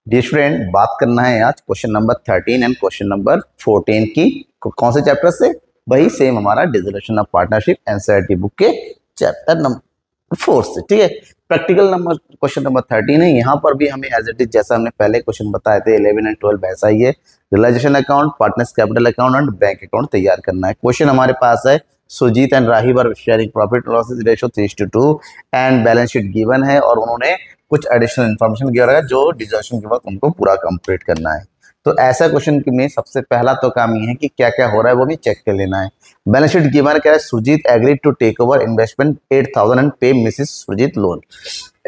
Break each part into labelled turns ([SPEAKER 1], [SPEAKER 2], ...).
[SPEAKER 1] Dear student, बात करना है आज question number 13 and question number 14 की। कौन से चैप्टर से? वही सेम हमारा dissolution of partnership NCERT book के चैप्टर नंबर 4 से। ठीक है, प्रैक्टिकल नंबर क्वेश्चन नंबर 13 है। यहाँ पर भी हमें एज इट इज जैसा हमने पहले क्वेश्चन बताए थे 11 एंड 12 वैसा ही है। Realization account, partners capital account and bank account तैयार करना है। क्वेश्चन हमारे पास है Sujit and Rahi were sharing profit losses ratio 3:2 and balance sheet given है और उन्होंने कुछ एडिशनल इन्फॉर्मेशन दिया है जो डिसॉल्यूशन के बाद उनको पूरा कंप्लीट करना है। तो ऐसा क्वेश्चन में सबसे पहला तो काम ये है कि क्या क्या हो रहा है वो भी चेक कर लेना है। बैलेंस शीट गिवन क्या है? Sujit agreed to take over investment 8,000 and pay Mrs Sujit loan.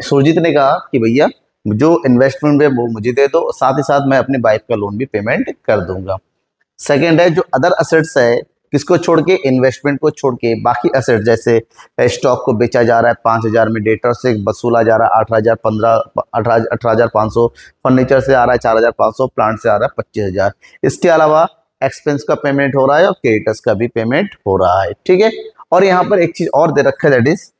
[SPEAKER 1] Sujit ने कहा कि भैया जो इन्वेस्टमेंट है वो मुझे दे दो, साथ ही साथ मैं अपनी वाइफ का लोन भी पेमेंट कर दूंगा। सेकेंड है जो अदर असेट्स है, किसको छोड़ के? इन्वेस्टमेंट को छोड़ के बाकी असेट जैसे स्टॉक को बेचा जा रहा है 5,000 में, डेटर से वसूला जा रहा है 8,000, 18,500, फर्नीचर से आ रहा है 4,500, प्लांट से आ रहा है 25,000। इसके अलावा एक्सपेंस का पेमेंट हो रहा है और क्रेडिटर्स का भी पेमेंट हो रहा है। ठीक है, और यहाँ पर एक चीज और दे रखा है, दैट इज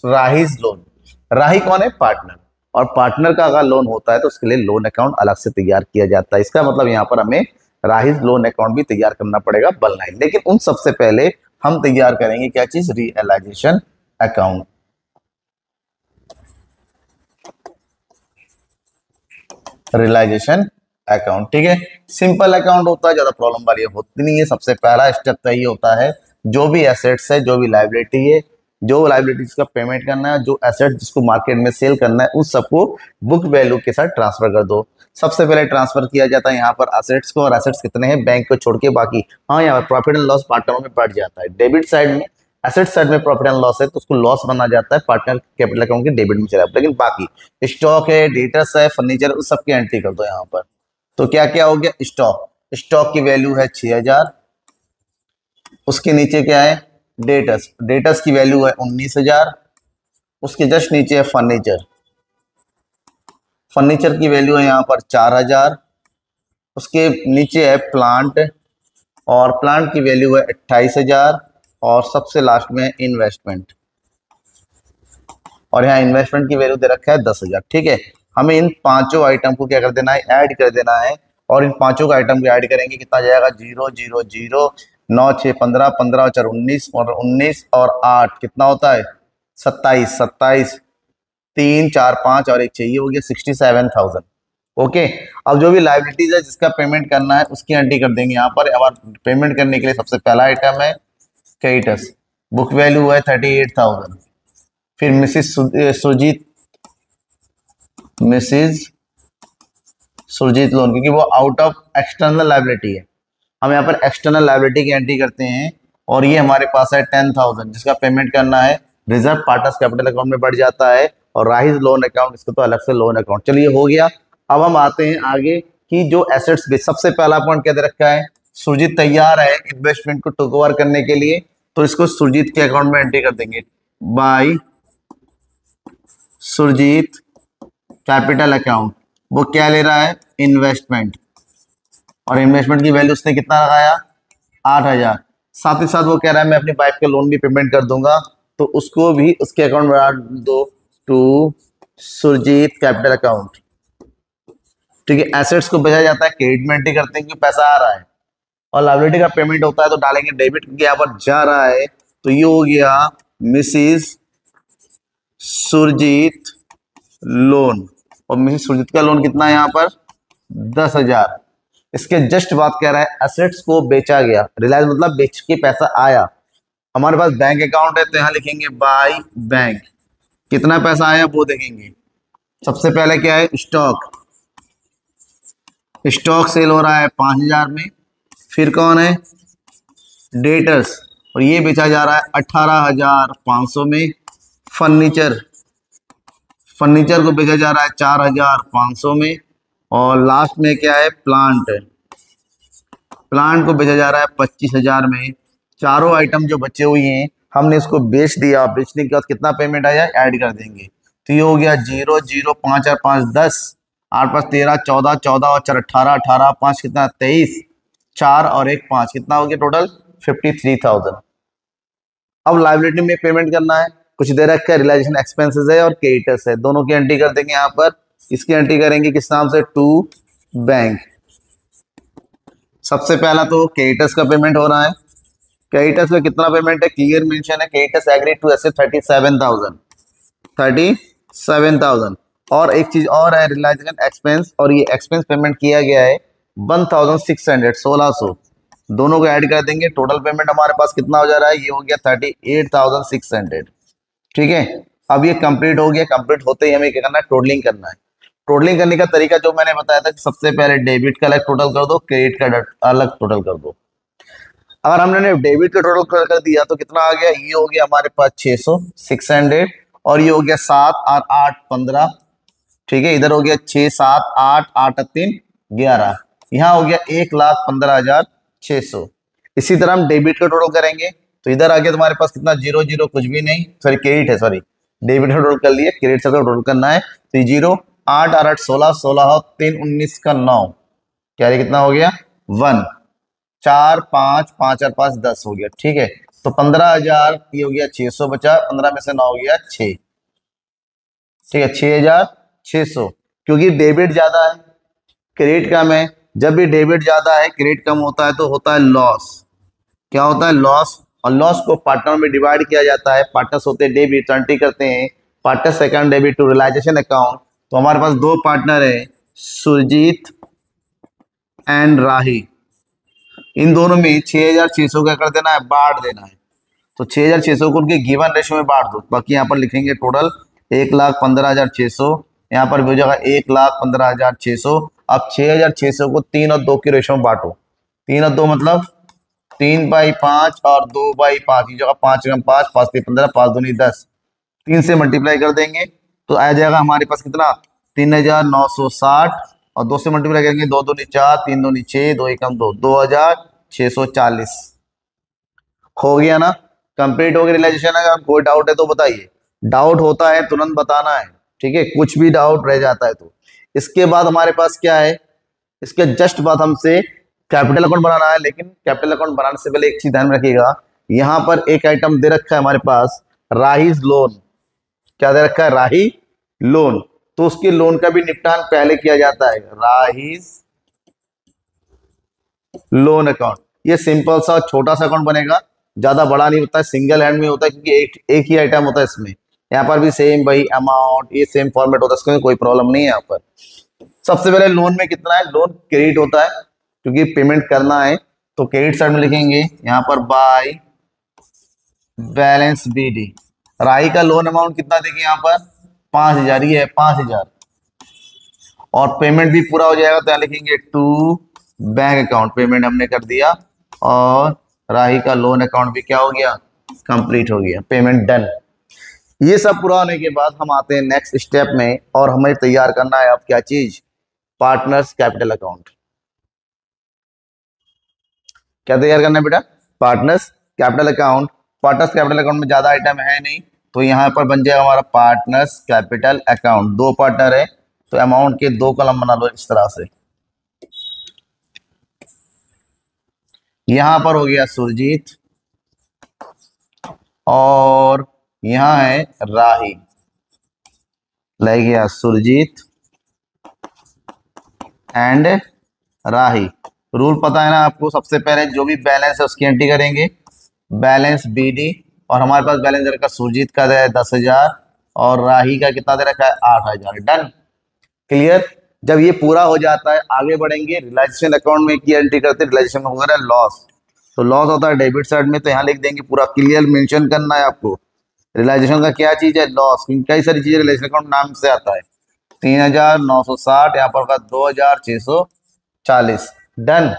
[SPEAKER 1] राहीज लोन। राही कौन है? पार्टनर। और पार्टनर का अगर लोन होता है तो उसके लिए लोन अकाउंट अलग से तैयार किया जाता है। इसका मतलब यहाँ पर हमें राहीज लोन अकाउंट भी तैयार करना पड़ेगा बलनाइन। लेकिन उन सबसे पहले हम तैयार करेंगे क्या चीज? Realisation account. रियलाइजेशन अकाउंट, ठीक है, सिंपल अकाउंट होता है, ज्यादा प्रॉब्लम वाली होती नहीं है। सबसे पहला स्टेप तो ये होता है जो भी एसेट्स है, जो भी लाइबिलिटी है, जो लाइबिलिटीज का पेमेंट करना है, जो एसेट जिसको मार्केट में सेल करना है, उस सबको बुक वैल्यू के साथ ट्रांसफर कर दो। सबसे पहले ट्रांसफर किया जाता है यहाँ पर एसेट्स को, और एसेट्स कितने हैं बैंक को छोड़ के बाकी। हाँ, यहाँ पर प्रॉफिट एंड लॉस पार्टनरों में बढ़ जाता है। डेबिट साइड में, एसेट साइड में प्रॉफिट एंड लॉस है तो उसको लॉस बना जाता है, पार्टनर कैपिटल अकाउंट के डेबिट में चला जाता है। लेकिन बाकी स्टॉक है, डेटर्स है, फर्नीचर, उस सबकी एंट्री कर दो यहाँ पर। तो क्या क्या हो गया? स्टॉक, स्टॉक की वैल्यू है 6,000। उसके नीचे क्या है? डेटर्स, डेटर्स की वैल्यू है 19,000। उसके जस्ट नीचे है फर्नीचर, फर्नीचर की वैल्यू है यहाँ पर 4,000। उसके नीचे है प्लांट, और प्लांट की वैल्यू है 28,000। और सबसे लास्ट में इन्वेस्टमेंट, और यहाँ इन्वेस्टमेंट की वैल्यू दे रखा है 10,000। ठीक है, हमें इन पांचों आइटम को क्या कर देना है? ऐड कर देना है। और इन पांचों का आइटम को ऐड करेंगे, कितना जाएगा? 0 0 0 9 6 15, 15 4 19, और 19 और 8 कितना होता है? 27, 27 3 4 5 और 1 6, ये हो गया 67,000। ओके, अब जो भी लाइबिलिटीज है जिसका पेमेंट करना है उसकी एंट्री कर देंगे यहाँ पर। अब पेमेंट करने के लिए सबसे पहला आइटम है क्रेडिटर्स, बुक वैल्यू है 38,000। फिर Mrs Sujit, Mrs Surjit loan, क्योंकि वो आउट ऑफ एक्सटर्नल लाइबिलिटी है, हम यहाँ पर एक्सटर्नल लाइबिलिटी की एंट्री करते हैं। और ये हमारे पास है 10,000 जिसका पेमेंट करना है, रिजर्व पार्टनर्स कैपिटल अकाउंट में बढ़ जाता है। और राइज लोन अकाउंट, इसको तो अलग से लोन अकाउंट। चलिए हो गया। अब हम आते हैं आगे कि जो एसेट्स बेस, सबसे पहला पॉइंट क्या दे रखा है? सुरजीत तैयार है इन्वेस्टमेंट को टेक ओवर करने के लिए, तो इसको सुरजीत के अकाउंट में एंट्री कर देंगे। बाय सुरजीत कैपिटल अकाउंट, वो क्या ले रहा है? इन्वेस्टमेंट। और इन्वेस्टमेंट की वैल्यू उसने कितना लगाया? 8,000। साथ ही साथ वो कह रहा है मैं अपनी वाइफ का लोन भी पेमेंट कर दूंगा, तो उसको भी उसके अकाउंट में डाल दो, टू सुरजीत कैपिटल अकाउंट। ठीक है, एसेट्स को बेचा जाता है, क्रेडिट में एंट्री करते हैं क्योंकि पैसा आ रहा है, और लायबिलिटी का पेमेंट होता है तो डालेंगे डेबिट, क्योंकि यहाँ पर जा रहा है। तो ये हो गया मिसिस सुरजीत लोन। और मिसिस सुरजीत का लोन कितना है यहाँ पर? 10,000। इसके जस्ट बात कह रहा है एसेट्स को बेचा गया, रिलायंस मतलब बेच के पैसा आया। हमारे पास बैंक अकाउंट है तो यहाँ लिखेंगे बाय बैंक, कितना पैसा आया वो देखेंगे। सबसे पहले क्या है? स्टॉक, स्टॉक सेल हो रहा है 5,000 में। फिर कौन है? डेटर्स, और ये बेचा जा रहा है 18,500 में। फर्नीचर, फर्नीचर को बेचा जा रहा है 4,500 में। और लास्ट में क्या है? प्लांट, प्लांट को बेचा जा रहा है 25,000 में। चारों आइटम जो बचे हुए हैं हमने इसको बेच दिया, बेचने के बाद कितना पेमेंट आया ऐड कर देंगे। तो ये हो गया 0 0 5 और 5 10, 8 5 13 14, 14 और 4 18, 18 5 कितना? 23, 4 और 1 5 कितना हो गया? टोटल 53,000। अब लाइबिलिटी में पेमेंट करना है, कुछ दे रखा है, रियलाइजेशन एक्सपेंसेस है और क्रेडिटर्स है, दोनों की एंट्री कर देंगे यहाँ पर। इसकी एंट्री करेंगे किस नाम से, टू बैंक। सबसे पहला तो क्रेडिटर्स का पेमेंट हो रहा है। क्रेडिटर्स में कितना पेमेंट है, क्लियर मेंशन है, क्रेडिटर्स एग्री टू ऐसे 37,000। और एक चीज और है, रिलायंस एक्सपेंस, और ये एक्सपेंस पेमेंट किया गया है 1,600, 1600। दोनों को ऐड कर देंगे, टोटल पेमेंट हमारे पास कितना हो जा रहा है, ये हो गया 38,600। ठीक है, अब ये कंप्लीट हो गया। कंप्लीट होते ही हमें क्या करना है, टोटलिंग करना है। टोटलिंग करने का तरीका जो मैंने बताया था कि सबसे पहले डेबिट का अलग टोटल कर दो, क्रेडिट का अलग टोटल कर दो। अगर हमने डेबिट का टोटल कर दिया तो कितना आ गया, ये हो गया हमारे पास 600, 600, और ये हो गया 7 और 8 15। ठीक है, इधर हो गया 6 7 8 8 3 11, यहाँ हो गया 1,15,600। इसी तरह हम डेबिट का टोटल करेंगे तो इधर आ गया तुम्हारे पास कितना, 0 0 कुछ भी नहीं, सॉरी क्रेडिट है, सॉरी डेबिट का टोटल कर लिए, क्रेडिट का टोटल करना है। तो ये 0 8 8 16 16 3 19 का 9, क्या ये कितना हो गया 1 4 5 5 और 5 10 हो गया। ठीक है, तो 15,000 ये हो गया 600 बचा, 15 में से 9 हो गया 6। ठीक है, 6,600, क्योंकि डेबिट ज्यादा है क्रेडिट कम है। जब भी डेबिट ज्यादा है क्रेडिट कम होता है तो होता है लॉस। क्या होता है, लॉस। और लॉस को पार्टनर में डिवाइड किया जाता है। पार्टनर्स होते हैं डेबिट, एंट्री करते हैं partners account debit to realization account. तो हमारे पास दो पार्टनर है, सुरजीत एंड राही। इन दोनों में 6,600 का कर देना है, बांट देना है। तो 6,600 को उनके गिवन रेशो में बांट दो। बाकी यहाँ पर लिखेंगे टोटल 1,15,600, यहाँ पर भी हो जाएगा 1,15,600। अब 6,600 को 3 और 2 की रेशो में बांटो। 3 और 2 मतलब 3/5 और 2/5, की जगह 5 × 5 5 3 15, 5 दूनी 10, 3 से मल्टीप्लाई कर देंगे तो आ जाएगा हमारे पास कितना, 3,960, और 2 से मल्टीप्लाई करेंगे, 2 दूनी 4 3 दूनी 6 2 एकम 2, 2,640 हो गया ना। कंप्लीट हो गया रियलाइजेशन। अगर कोई डाउट है तो बताइए, डाउट होता है तुरंत बताना है। ठीक है, कुछ भी डाउट रह जाता है तो। इसके बाद हमारे पास क्या है, इसके जस्ट बाद हमसे कैपिटल अकाउंट बनाना है। लेकिन कैपिटल अकाउंट बनाने से पहले एक चीज ध्यान में रखिएगा, यहाँ पर एक आइटम दे रखा है हमारे पास, राहीज लोन। क्या दे रखा है, राही लोन। तो उसके लोन का भी निपटान पहले किया जाता है, राहीज लोन अकाउंट। ये सिंपल सा छोटा सा अकाउंट बनेगा, ज्यादा बड़ा नहीं होता है, सिंगल हैंड में होता है, क्योंकि एक ही आइटम होता है इसमें। यहाँ पर भी सेम वही अमाउंट, ये सेम फॉर्मेट होता है, इसमें कोई प्रॉब्लम नहीं है। यहाँ पर सबसे पहले लोन में कितना है, लोन क्रेडिट होता है क्योंकि पेमेंट करना है। तो क्रेडिट साइड में लिखेंगे यहाँ पर बाय बैलेंस BD। राही का लोन अमाउंट कितना देखिए यहाँ पर 5,000, ये है 5,000, और पेमेंट भी पूरा हो जाएगा तो यहाँ लिखेंगे टू बैंक अकाउंट। पेमेंट हमने कर दिया और राही का लोन अकाउंट भी क्या हो गया, कंप्लीट हो गया, पेमेंट डन। ये सब पूरा होने के बाद हम आते हैं नेक्स्ट स्टेप में, और हमें तैयार करना है अब क्या चीज, पार्टनर्स कैपिटल अकाउंट। क्या तैयार करना है बेटा, partners capital account. Partners capital account में ज्यादा आइटम है नहीं, तो यहाँ पर बन जाएगा हमारा पार्टनर्स कैपिटल अकाउंट। दो पार्टनर है तो अमाउंट के 2 कॉलम बना लो इस तरह से। यहां पर हो गया सुरजीत और यहां है राही, लग गया सुरजीत एंड राही। रूल पता है ना आपको, सबसे पहले जो भी बैलेंस है उसकी एंट्री करेंगे, बैलेंस BD। और हमारे पास बैलेंस दे रखा सुरजीत का है 10,000 और राही का कितना दे रखा है 8,000। Done, clear. जब ये पूरा हो जाता है आगे बढ़ेंगे, रियलाइजेशन अकाउंट में की एंट्री करते हैं, रियलाइजेशन वगैरह लॉस। तो लॉस होता है डेबिट साइड में, तो यहाँ लिख देंगे, पूरा क्लियर मेंशन करना है आपको, रियलाइजेशन का क्या चीज है, लॉस। कई सारी चीजें रियलाइजेशन अकाउंट नाम से आता है। 3,960, यहाँ पर 2,640। डन।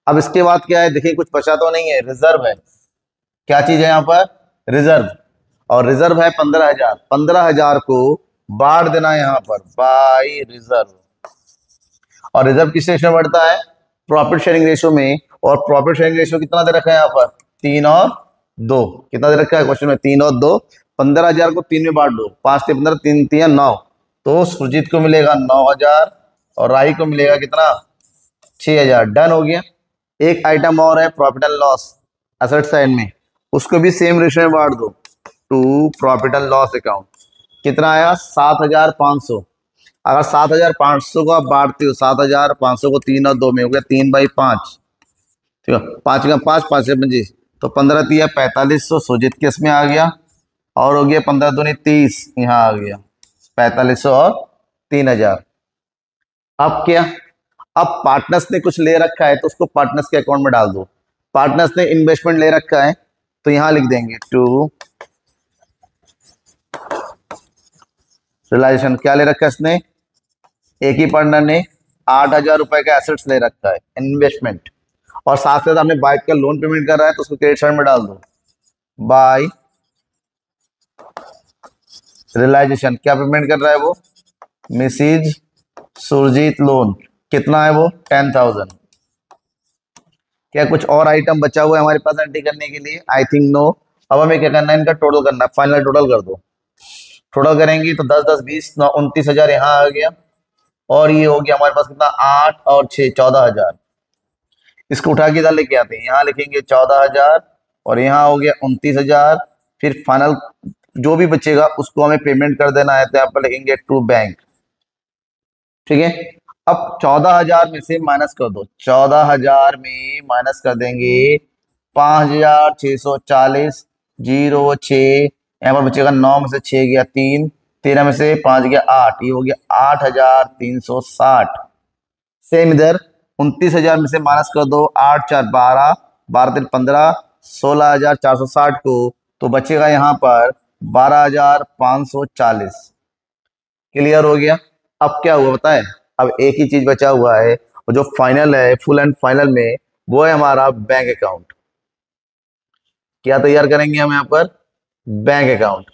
[SPEAKER 1] अब इसके बाद क्या है, देखिए कुछ बचा तो नहीं है, रिजर्व है। क्या चीज है यहाँ पर, रिजर्व। और रिजर्व है 15,000। 15,000 को बांट देना है यहाँ पर बाय रिजर्व। और रिजर्व किस रेशियो में बढ़ता है, प्रॉफिट शेयरिंग रेशियो में। और प्रॉफिट शेयरिंग रेशियो कितना दे रखा है यहाँ पर, 3 और 2। कितना दे रखा है क्वेश्चन में, 3 और 2। 15,000 को 3 में बांट दो, 5 से 15, 3 3 9। तो सुरजीत को मिलेगा 9,000 और राही को मिलेगा कितना 6,000। डन हो गया। एक आइटम और है profit and loss asset side में, उसको भी सेम रेशियो में बांट दो to profit and loss account. कितना आया 7,500। अगर 7,500 को आप बांटते हो, 7,500 को 3 और 2 में हो गया 3/5, ठीक है, 5 का 5, 5 से 25, तो 15 तिया 4500 सुजीत केस में आ गया, और हो गया 15 दूनी 30, यहाँ आ गया 4500 और 3000। अब क्या, अब पार्टनर्स ने कुछ ले रखा है तो उसको पार्टनर्स के अकाउंट में डाल दो। पार्टनर्स ने इन्वेस्टमेंट ले रखा है तो यहां लिख देंगे टू रियलाइजेशन। क्या ले रखा है इसने, एक ही पार्टनर ने 8,000 रुपए का एसेट्स ले रखा है इन्वेस्टमेंट, और साथ साथ आपने बाइक का लोन पेमेंट कर रहा है तो उसको क्रेडिट साइड में डाल दो। बाय रियलाइजेशन क्या पेमेंट कर रहा है वो, मिसिज सुरजीत लोन, कितना है वो 10,000। क्या कुछ और आइटम बचा हुआ है हमारे पास एंट्री करने के लिए, आई थिंक नो। अब हमें क्या करना है, इनका टोटल करना है, फाइनल टोटल कर दो। टोटल करेंगे तो 10 10 20 29,000 यहाँ आ गया, और ये हो गया हमारे पास कितना 8 और 6 14,000। इसको उठा के इधर लेके आते हैं, यहाँ लिखेंगे 14,000 और यहाँ हो गया 29,000। फिर फाइनल जो भी बचेगा उसको हमें पेमेंट कर देना है, तो यहाँ पर लिखेंगे टू बैंक, ठीक है। अब 14,000 में से माइनस कर दो, 14,000 में माइनस कर देंगे 5,640, 0 6, यहाँ पर बचेगा 9 में से 6 गया 3, 13 में से 5 गया 8, ये हो गया 8,360। सेम इधर 29,000 में से माइनस कर दो, 8 4 12, 12 3 15, 16,460 को, तो बचेगा यहाँ पर 12,540। क्लियर हो गया। अब क्या हुआ बताएं, अब एक ही चीज बचा हुआ है, और जो फाइनल है फुल एंड फाइनल में, वो है हमारा बैंक अकाउंट। क्या तैयार करेंगे हम यहाँ पर, बैंक अकाउंट,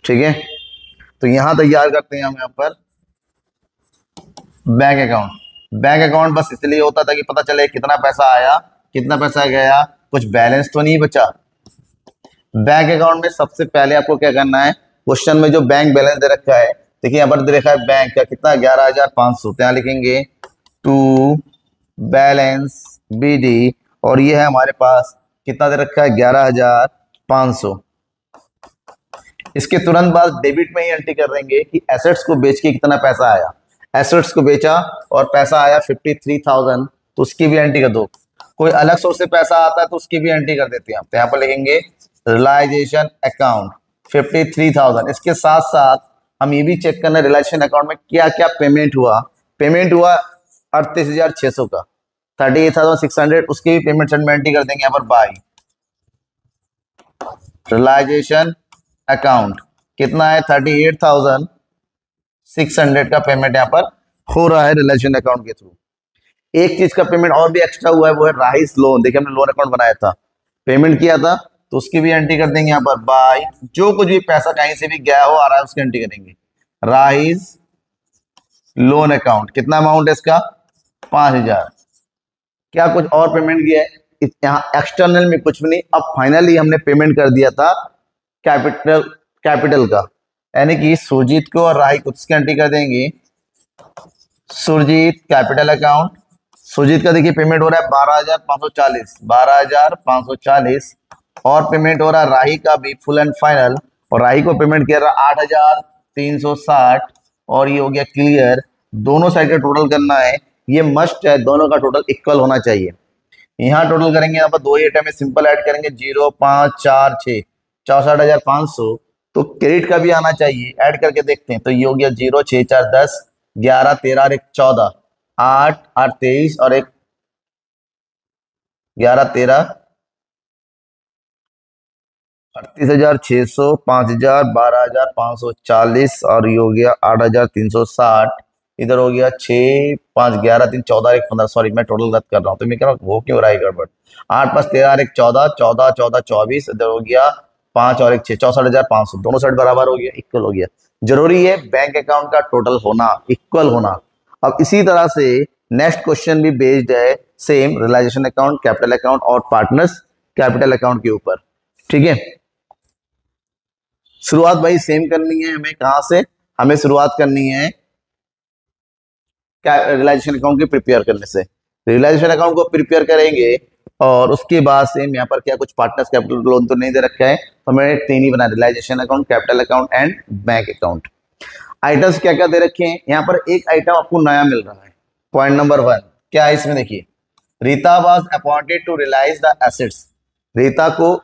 [SPEAKER 1] ठीक है। तो यहां तैयार करते हैं हम यहाँ पर बैंक अकाउंट। बैंक अकाउंट बस इसलिए होता था कि पता चले कितना पैसा आया कितना पैसा गया, कुछ बैलेंस तो नहीं बचा। बैंक अकाउंट में सबसे पहले आपको क्या करना है, क्वेश्चन में जो बैंक बैलेंस दे रखा है, देखिए यहाँ पर दे रखा है बैंक का कितना 11,500, तो यहाँ लिखेंगे टू बैलेंस BD, और ये है हमारे पास कितना दे रखा है 11,500। इसके तुरंत बाद डेबिट में ही एंट्री कर देंगे कि एसेट्स को बेच के कितना पैसा आया। एसेट्स को बेचा और पैसा आया 53,000, तो उसकी भी एंट्री कर दो। कोई अलग सोर्स से पैसा आता है तो उसकी भी एंट्री कर देते हैं, तो यहाँ पर लिखेंगे रियलाइजेशन अकाउंट 53,000। इसके साथ साथ हम ये भी चेक करना है रियलाइजेशन अकाउंट में क्या क्या पेमेंट हुआ। पेमेंट हुआ 38,600 का, 38,600, उसकी भी पेमेंट सेट में एंट्री कर देंगे यहाँ पर बाय रियलाइजेशन अकाउंट। कितना है 38,600 का पेमेंट यहाँ पर हो रहा है रियलाइजेशन अकाउंट के थ्रू। एक चीज का पेमेंट और भी एक्स्ट्रा हुआ है, वो है राइस लोन। देखिए हमने लोन अकाउंट बनाया था, पेमेंट किया था, तो उसकी भी एंट्री कर देंगे यहाँ पर बाय, जो कुछ भी पैसा कहीं से भी गया हो आ रहा है उसकी एंट्री करेंगे राइस लोन अकाउंट। कितना अमाउंट है इसका 5,000। क्या कुछ और पेमेंट किया है यहाँ एक्सटर्नल में, कुछ भी नहीं। अब फाइनली हमने पेमेंट कर दिया था कैपिटल का, यानी कि सुरजीत को और राही को, उसकी एंट्री कर देंगे सुरजीत कैपिटल अकाउंट। सुरजीत का देखिए पेमेंट हो रहा है 12,540, 12,540, और पेमेंट हो रहा है राही का भी फुल एंड फाइनल, और राही को पेमेंट किया रहा 8,360, और ये हो गया क्लियर। दोनों साइड का टोटल करना है, ये मस्ट है, दोनों का टोटल इक्वल होना चाहिए। यहाँ टोटल करेंगे, यहाँ पर दो ही आइटम में सिंपल ऐड करेंगे 0 5 4 6, 64,500, तो क्रेडिट का भी आना चाहिए, ऐड करके देखते हैं। तो ये हो गया 0 6 4 10, 11 13 और 1 14, 8 8 23 और 1 11 13, 38,600, 5,000, 12,540, और ये हो गया 8,360। इधर हो गया 6 5 11 3 14 1 15, सॉरी मैं टोटल गलत कर रहा हूँ, तो मैं कह रहा हूँ वो क्यों रहा है गड़बड़। 8 5 13 और 1 14, 14 14 24, इधर हो गया 5 और 1 6, 64,500, दोनों साइड बराबर हो गया, इक्वल हो गया। जरूरी है बैंक अकाउंट का टोटल होना, इक्वल होना। अब इसी तरह से नेक्स्ट क्वेश्चन भी बेस्ड है same realization account, capital account और पार्टनर्स कैपिटल अकाउंट के ऊपर, ठीक है। शुरुआत भाई सेम करनी है हमें, कहां से हमें शुरुआत करनी है रियलाइजेशन अकाउंट के प्रिपेयर करने से। रियलाइजेशन अकाउंट को प्रिपेयर करेंगे और उसके बाद से यहाँ पर क्या कुछ पार्टनर्स कैपिटल लोन तो नहीं दे रखा है, तो मैंने 3 ही बना, realization account, capital account and bank account. Items क्या क्या दे रखे हैं यहाँ पर, एक आइटम आपको नया मिल रहा है। पॉइंट नंबर 1 क्या है इसमें, देखिए, Rita was appointed to realize the assets. Rita को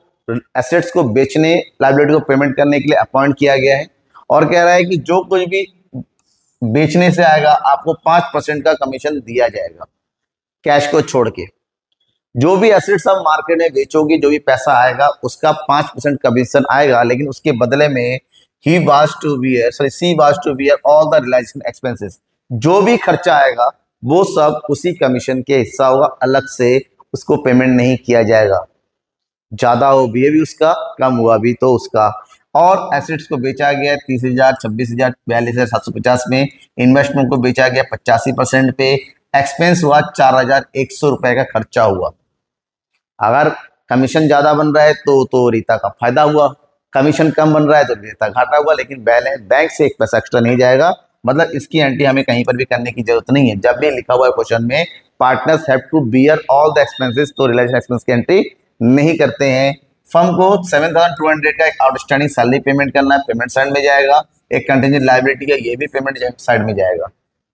[SPEAKER 1] एसेट्स को बेचने, लाइबिलिटी को पेमेंट करने के लिए अपॉइंट किया गया है, और कह रहा है कि जो कुछ भी बेचने से आएगा आपको 5% का कमीशन दिया जाएगा, कैश को छोड़ के। जो भी एसेट्स आप मार्केट में बेचोगे, जो भी पैसा आएगा उसका 5% कमीशन आएगा, लेकिन उसके बदले में she was to bear all the realization expenses. जो भी खर्चा आएगा वो सब उसी कमीशन के हिस्सा होगा, अलग से उसको पेमेंट नहीं किया जाएगा। ज्यादा हो भी उसका, कम हुआ भी तो उसका। और एसेट्स को बेचा गया 30,000, 26,000, 42,750 में। इन्वेस्टमेंट को बेचा गया 85% पे। एक्सपेंस हुआ 4,100 रुपए का खर्चा हुआ। अगर कमीशन ज्यादा बन रहा है तो रीता का फायदा हुआ, कमीशन कम बन रहा है तो रीता घाटा हुआ, लेकिन बैंक से एक पैसा एक्स्ट्रा नहीं जाएगा। मतलब इसकी एंट्री हमें कहीं पर भी करने की जरूरत नहीं है। जब भी लिखा हुआ है क्वेश्चन में partners have to bear all the expenses, तो रियलाइजेशन एक्सपेंस की एंट्री नहीं करते हैं। फर्म को 7,200 का एक आउटस्टैंडिंग सैलरी पेमेंट करना है, पेमेंट साइड में जाएगा। एक कंटिजेंट लायबिलिटी का, ये भी पेमेंट साइड में जाएगा।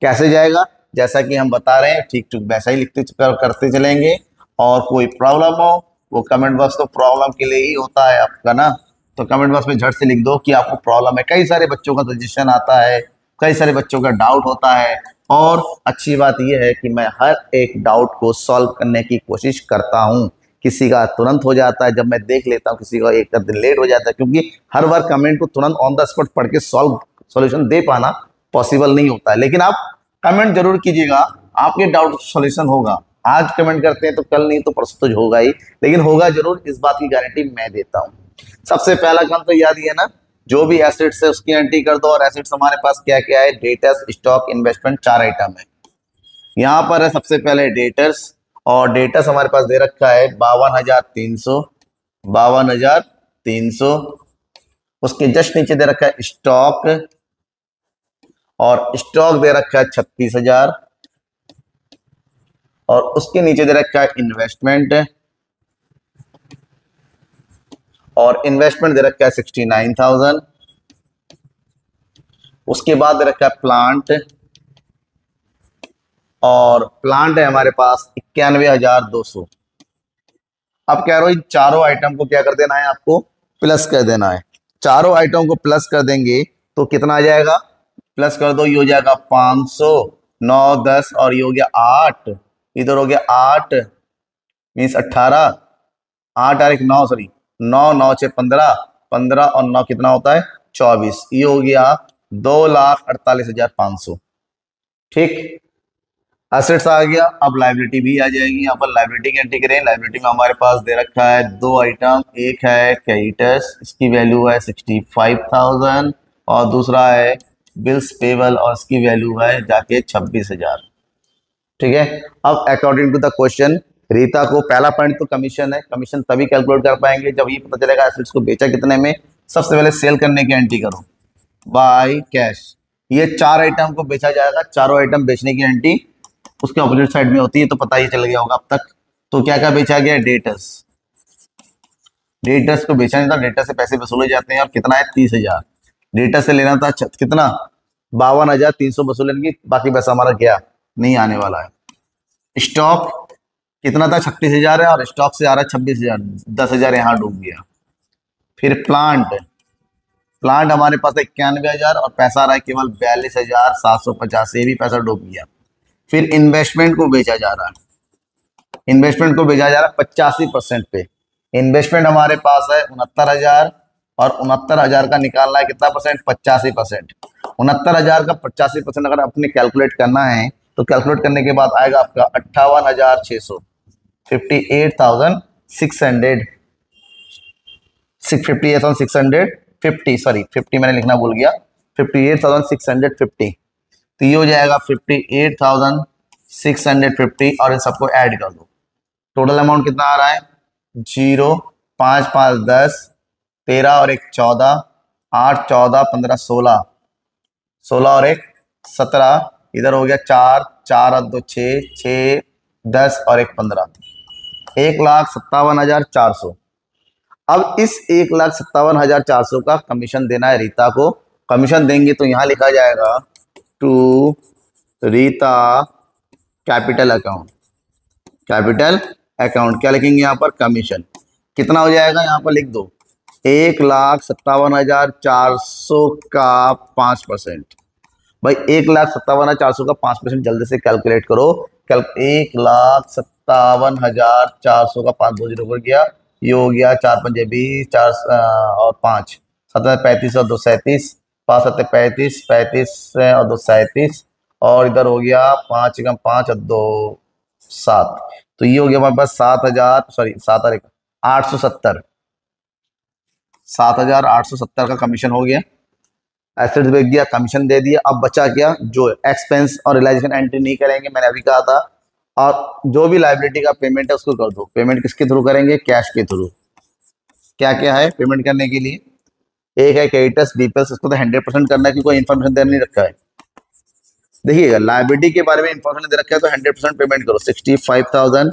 [SPEAKER 1] कैसे जाएगा, जैसा कि हम बता रहे हैं ठीक ठीक वैसा ही लिखते करते चलेंगे। और कोई प्रॉब्लम हो वो कमेंट बॉक्स तो प्रॉब्लम के लिए ही होता है आपका ना, तो कमेंट बॉक्स में झट से लिख दो कि आपको प्रॉब्लम है। कई सारे बच्चों का सजेशन आता है, कई सारे बच्चों का डाउट होता है, और अच्छी बात यह है कि मैं हर एक डाउट को सॉल्व करने की कोशिश करता हूँ। किसी का तुरंत हो जाता है, जब मैं देख लेता हूँ, किसी का एक दिन लेट हो जाता है, क्योंकि हर बार कमेंट को तुरंत ऑन द स्पॉट पढ़ के सॉल्यूशन दे पाना पॉसिबल नहीं होता है। लेकिन आप कमेंट जरूर कीजिएगा, आपके डाउट सॉल्यूशन होगा। आज कमेंट करते हैं तो कल नहीं तो परसों तो होगा ही, लेकिन होगा जरूर, इस बात की गारंटी मैं देता हूँ। सबसे पहला काम तो याद ही है ना, जो भी एसेट्स है उसकी एंट्री कर दो। और एसेट्स हमारे पास क्या क्या है, डेटर्स, स्टॉक, इन्वेस्टमेंट, 4 आइटम है। यहाँ पर है सबसे पहले डेटर्स, और डेटर्स हमारे पास दे रखा है 52,300। उसके जस्ट नीचे दे रखा है स्टॉक, और स्टॉक दे रखा है 36,000। और उसके नीचे दे रखा है इन्वेस्टमेंट, और इन्वेस्टमेंट दे रखा है 69,000। उसके बाद दे रखा है प्लांट, और प्लांट है हमारे पास 91,200। अब कह रहा हूं इन चारों आइटम को क्या कर देना है, आपको प्लस कर देना है। चारों आइटम को प्लस कर देंगे तो कितना आ जाएगा, प्लस कर दो, ये हो जाएगा 500, 9, 10 और ये हो गया 8, इधर हो गया 8 मीन्स 18, 8 और 1 9, सॉरी 9, 9 6 15, 15 और 9 कितना होता है 24, ये हो गया 2,48,500। ठीक, एसेट्स आ गया। अब लाइबिलिटी भी आ जाएगी। यहाँ पर लाइबिलिटी की एंट्री करें। लाइबिलिटी में हमारे पास दे रखा है 2 आइटम, एक है क्रेडिटर्स, इसकी वैल्यू है 65,000, और दूसरा है बिल्स पेबल, और इसकी वैल्यू है जाके 26,000। ठीक है, अब according to the question, Rita को पहला पॉइंट तो कमीशन है, कमीशन तभी कैलकुलेट कर पाएंगे जब ये पता चलेगा एसेट्स को बेचा कितने में। सबसे पहले सेल करने की एंट्री करो, बाय कैश। ये 4 आइटम को बेचा जाएगा, चारों आइटम बेचने की एंट्री उसके ऑपोजिट साइड में होती है, तो पता ही चल गया होगा अब तक। तो क्या क्या बेचा गया, डेटर्स, डेटर्स को बेचा नहीं था, डेटर से पैसे वसूले जाते हैं, और कितना है 30,000। डेटर से लेना था कितना 52,300 वसूलेंगे, बाकी पैसा हमारा गया नहीं, आने वाला है। स्टॉक कितना था 36,000 है, और स्टॉक से आ रहा है 26,000, 10,000 यहाँ डूब गया। फिर प्लांट, प्लांट हमारे पास 91,000 और पैसा आ रहा है केवल 42,750, ये भी पैसा डूब गया। फिर इन्वेस्टमेंट को बेचा जा रहा है, इन्वेस्टमेंट को बेचा जा रहा है 85% पे। इन्वेस्टमेंट हमारे पास है 69,000, और 69,000 का निकालना है कितना परसेंट, 85%। 69,000 का 85% अगर अपने कैलकुलेट करना है तो कैलकुलेट करने के बाद आएगा आपका 58,600, 58,600, 58,650, सॉरी 50 मैंने लिखना भूल गया, 58,650। तो ये हो जाएगा 58,650, और इन सबको ऐड कर दो। टोटल अमाउंट कितना आ रहा है 0, 5, 5, 10, 13 और 1 14, 8, 14, 15, 16, 16 और 1 17, इधर हो गया 4, 4 और 2 6, 6, 10 और 1 15। 1,57,400। अब इस 1,57,400 का कमीशन देना है रीता को। कमीशन देंगे तो यहां लिखा जाएगा to Rita capital account. Capital account क्या लिखेंगे यहाँ पर? कमीशन। कितना हो जाएगा यहाँ पर लिख दो, 1,57,400 का 5%। भाई 1,57,400 का 5% जल्दी से कैलकुलेट करो। 1,57,400 का 5 2 0 हो गया, ये हो गया 4 5 20, 4 और 5 7 35 और 2 37, 5 7 35, 35 और 2 37, और इधर हो गया 5 एकम 5 और 2 7। तो ये हो गया हमारे पास 7,000, सॉरी 7,870, 7,870 का कमीशन हो गया। एसेट्स बेच दिया, कमीशन दे दिया। अब बचा क्या? जो एक्सपेंस और रियलाइजेशन एंट्री नहीं करेंगे, मैंने अभी कहा था। और जो भी लाइबिलिटी का पेमेंट है उसको कर दो। पेमेंट किसके थ्रू करेंगे? कैश के थ्रू। क्या क्या है पेमेंट करने के लिए? एक है क्रेडिटर्स बीपीएल्स, उसको तो 100% करना है कि कोई इन्फॉर्मेशन देना नहीं रखा है। देखिएगा लाइबिलिटी के बारे में इन्फॉर्मेशन दे रखा है तो 100% पेमेंट करो, 65,000।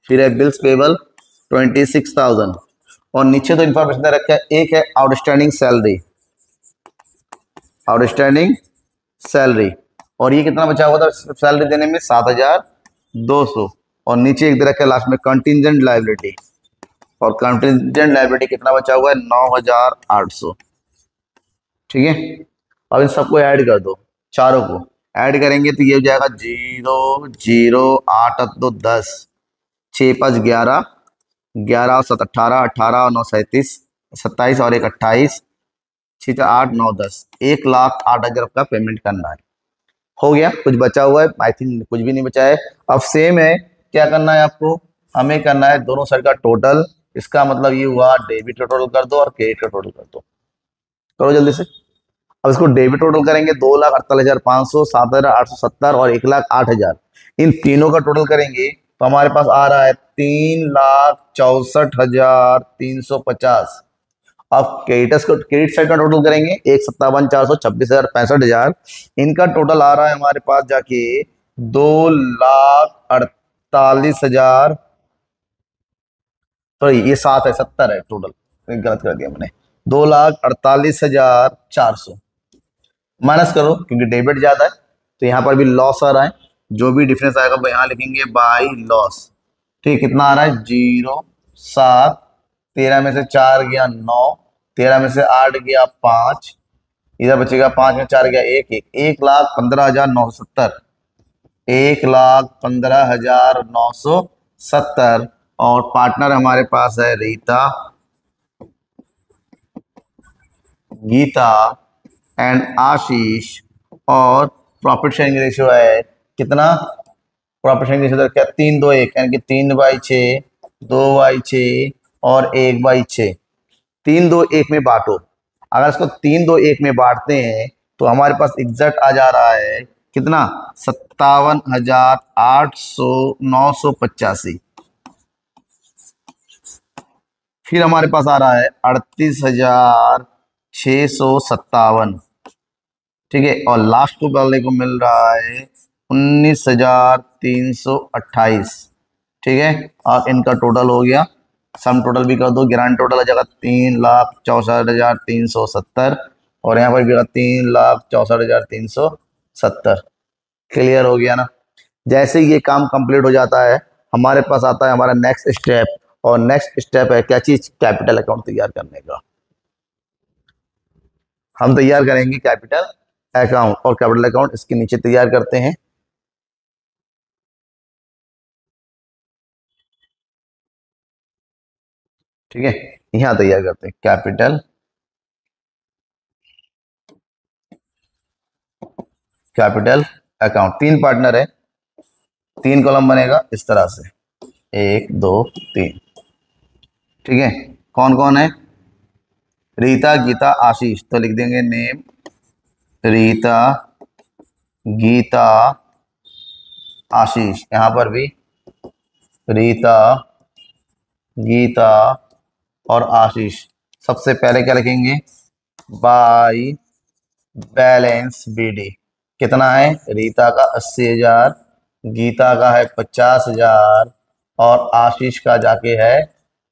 [SPEAKER 1] फिर है बिल्स पेबल 26,000, और नीचे तो इन्फॉर्मेशन दे रखा है। एक है आउटस्टैंडिंग सैलरी, आउटस्टैंडिंग सैलरी, और ये कितना बचा हुआ था सैलरी देने में? 7,200। और नीचे एक दे रखा है लास्ट में कंटिजेंट लाइबिलिटी, और कंटिजेंट लाइबिलिटी कितना बचा हुआ है? 9,800। ठीक है, अब इन सबको ऐड कर दो, चारों को ऐड करेंगे तो ये हो जाएगा 0 0 8 8 2 10, 6 5 11, 11 और 7 18, 18 और 9 37, 27 और 1 28, 6 4 8 9 10, 1,08,000 का पेमेंट करना है। हो गया? कुछ बचा हुआ है? आई थिंक कुछ भी नहीं बचा है। अब सेम है, क्या करना है आपको? हमें करना है दोनों साइड का टोटल। इसका मतलब ये हुआ डेबिट का टोटल कर दो और क्रेडिट का टोटल कर दो। करो जल्दी से। अब इसको डेबिट टोटल करेंगे 2,48,500, 7,870 और 1,08,000। इन तीनों का टोटल करेंगे तो हमारे पास आ रहा है 3,64,350। अब क्रेडिटर्स को, क्रेडिट साइड का टोटल करेंगे 1,57,400, 26,65,000। इनका टोटल आ रहा है हमारे पास जाके 2,48,000। सॉरी ये 7 है, 70 है टोटल, गलत कर दिया मैंने। 2,48,400 माइनस करो क्योंकि डेबिट ज्यादा है तो यहाँ पर भी लॉस आ रहा है। जो भी डिफरेंस आएगा वो यहाँ लिखेंगे बाई लॉस। ठीक, कितना आ रहा है? 0 7, 13 में से 4 गया 9, 13 में से 8 गया 5, इधर बचेगा 5 में 4 गया 1 1, 1,15,970, 1,15,970। और पार्टनर हमारे पास है रीता, गीता एंड आशीष। और प्रॉफिट शेयरिंग रेशियो है कितना? प्रॉफिट शेयरिंग रेशियो क्या? 3-2-1, यानी कि 3/6, 2/6 और 1/6। 3-2-1 में बांटो। अगर इसको 3-2-1 में बांटते हैं तो हमारे पास एग्जैक्ट आ जा रहा है कितना? 57,800,985। फिर हमारे पास आ रहा है 38,657। ठीक है, और लास्ट को वाले को मिल रहा है 19,328। ठीक है, और इनका टोटल हो गया, सम टोटल भी कर दो। ग्रांड टोटल आ जाएगा 3,64,370, और यहाँ पर भी 3,64,370। क्लियर हो गया ना? जैसे ही ये काम कंप्लीट हो जाता है हमारे पास आता है हमारा नेक्स्ट स्टेप, और नेक्स्ट स्टेप है क्या चीज? कैपिटल अकाउंट तैयार करने का। हम तैयार करेंगे कैपिटल अकाउंट, और कैपिटल अकाउंट इसके नीचे तैयार करते हैं। ठीक है, यहां तैयार करते हैं कैपिटल कैपिटल अकाउंट। 3 पार्टनर है, 3 कॉलम बनेगा इस तरह से, 1 2 3। ठीक है, कौन कौन है? रीता, गीता, आशीष। तो लिख देंगे नेम रीता, गीता, आशीष। यहां पर भी रीता, गीता और आशीष। सबसे पहले क्या लिखेंगे? By balance BD. कितना है? रीता का 80,000, गीता का है 50,000, और आशीष का जाके है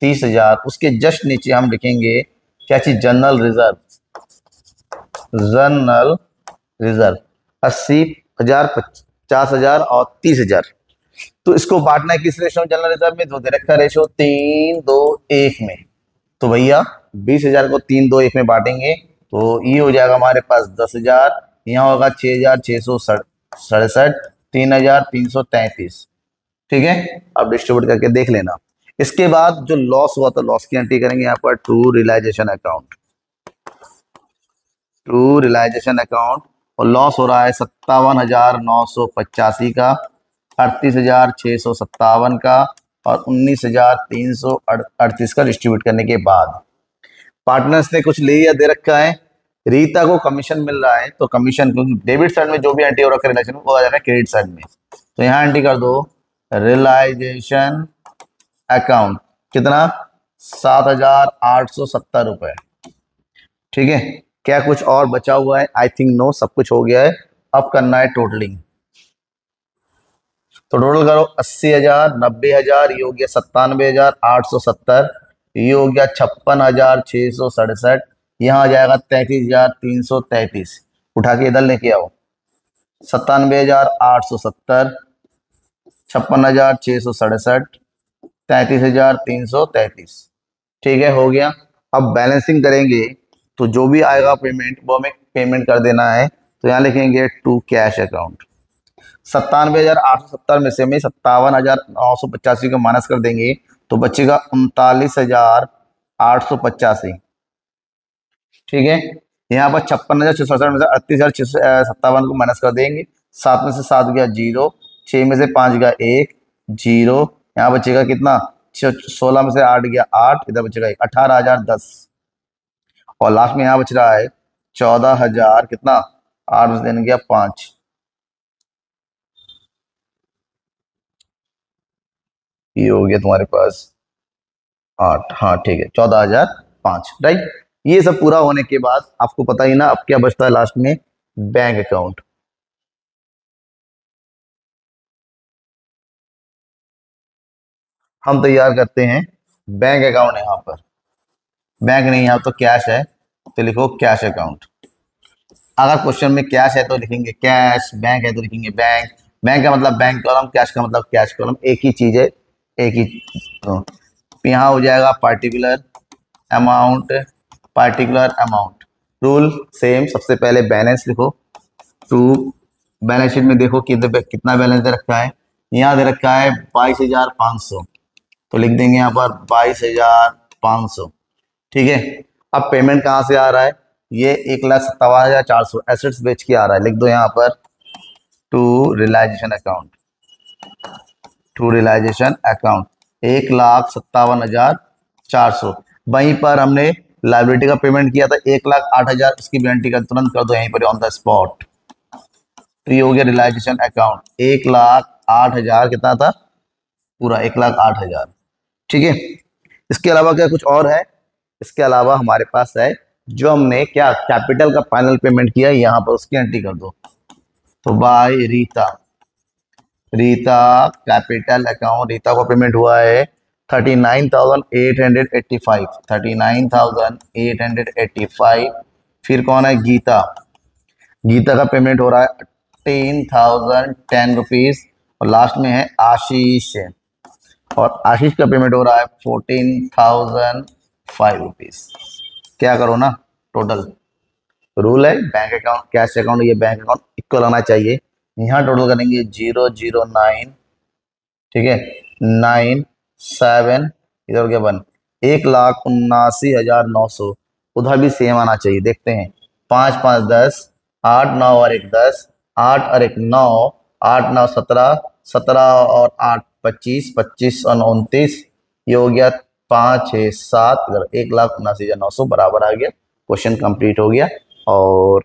[SPEAKER 1] 30,000। उसके जस्ट नीचे हम लिखेंगे क्या चीज, जनरल रिजर्व। जनरल रिजर्व 80,000, 50,000 और 30,000। तो इसको बांटना है किस रेशो में, जनरल रिजर्व में, जो दे रखा रेशो 3-2-1 में। तो भैया 20,000 को 3-2-1 में बांटेंगे तो ये हो जाएगा हमारे पास 10,000, यहाँ होगा 6,667, 3,333। ठीक है, अब डिस्ट्रीब्यूट करके देख लेना। इसके बाद जो लॉस हुआ तो लॉस की एंट्री करेंगे यहाँ पर to realization account. To realization account, और लॉस हो रहा है 57,985 का, 38,657 का और 19,338 का डिस्ट्रीब्यूट करने के बाद पार्टनर्स ने कुछ ले या दे रखा है। रीता को कमीशन मिल रहा है तो कमीशन, क्योंकि डेबिट साइड में जो भी एंट्री हो रखा है रियलाइजेशन वो आ जाएगा क्रेडिट साइड में। तो यहाँ एंट्री कर दो रियलाइजेशन अकाउंट, कितना, 7,870 रुपए। ठीक है, क्या कुछ और बचा हुआ है? आई थिंक नो, सब कुछ हो गया है। अब करना है टोटलिंग। तो टोटल करो 80,000, 90,000, ये हो गया 97,870, ये हो गया 56,667, यहाँ आ जाएगा 33,333। उठा के इधर लेके आओ, 97,870, 56,667, 33,333। ठीक है, हो गया। अब बैलेंसिंग करेंगे तो जो भी आएगा पेमेंट वो हमें पेमेंट कर देना है। तो यहाँ लिखेंगे टू कैश अकाउंट। 97,870 में से हमें 57,985 को माइनस कर देंगे तो बचेगा 39,885। ठीक है, यहाँ पर 56,667 में से 38,657 को माइनस कर देंगे। 7 में से 7 गया 0, 6 में से 5 गया 1, 0, यहाँ बचेगा कितना, 16 में से 8 गया 8, इधर बचेगा 18,010 और लास्ट में यहाँ बच रहा है 14,000, कितना, 8 में से देने गया 5, ये हो गया तुम्हारे पास 8। हाँ ठीक है, 14,005, राइट। ये सब पूरा होने के बाद आपको पता ही ना अब क्या बचता है लास्ट में, बैंक अकाउंट। हम तैयार करते हैं बैंक अकाउंट। यहाँ पर बैंक नहीं, यहाँ तो कैश है तो लिखो कैश अकाउंट। अगर क्वेश्चन में कैश है तो लिखेंगे कैश, बैंक है तो लिखेंगे बैंक। बैंक का मतलब बैंक कॉलम, कैश का मतलब कैश कॉलम, एक ही चीज है, एक ही। तो यहाँ हो जाएगा particular amount, particular amount. Rule same, सबसे पहले बैलेंस लिखो। टू बैलेंस शीट में देखो कि कितना बैलेंस दे रखा है। यहाँ दे रखा है 22,500, तो लिख देंगे यहाँ पर 22,500। ठीक है, अब पेमेंट कहाँ से आ रहा है, ये 1,57,400 एसेट्स बेच के आ रहा है। लिख दो यहाँ पर to realization account. To realization account 1,57,400। वहीं पर हमने लाइबिलिटी का पेमेंट किया था 1,08,000, उसकी गारंटी का तुरंत कर दो यहीं पर ऑन द स्पॉट। तो ये हो गया रियलाइजेशन अकाउंट 1,08,000, कितना था, पूरा 1,08,000। ठीक है, इसके अलावा क्या कुछ और है? इसके अलावा हमारे पास है जो हमने क्या कैपिटल का फाइनल पेमेंट किया, यहाँ पर उसकी एंट्री कर दो। तो by Rita, Rita capital account, Rita को पेमेंट हुआ है 39,885, 39,885। फिर कौन है, गीता, गीता का पेमेंट हो रहा है 10,010 रुपीज। और लास्ट में है आशीष, और आशीष का पेमेंट हो रहा है 14,005 रुपीज। क्या करो ना, टोटल रूल है बैंक अकाउंट कैश अकाउंट, ये बैंक अकाउंट इक्वल होना चाहिए। यहाँ टोटल करेंगे 009, ठीक है, 97, इधर हो गया 1, 1,79,900। उधर भी सेम आना चाहिए, देखते हैं। 5 5 10, 8 9 और 1 10, 8 और 1 9, 8 9 17, 17 और 8 25, 25 और 29, ये हो गया 5 6 7, इधर 1,79,900 बराबर आ गया। क्वेश्चन कंप्लीट हो गया और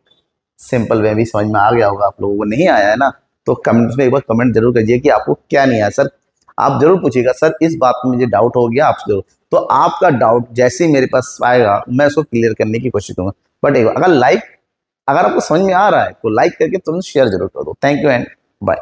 [SPEAKER 1] सिंपल वे भी समझ में आ गया होगा। आप लोगों को नहीं आया है ना, तो कमेंट्स में एक बार कमेंट जरूर कीजिए कि आपको क्या नहीं आया। सर आप जरूर पूछिएगा, सर इस बात में मुझे डाउट हो गया, आप जरूर। तो आपका डाउट जैसे ही मेरे पास आएगा मैं उसको क्लियर करने की कोशिश करूंगा। बट अगर आपको समझ में आ रहा है तो लाइक करके तुम शेयर जरूर कर दो। Thank you and bye.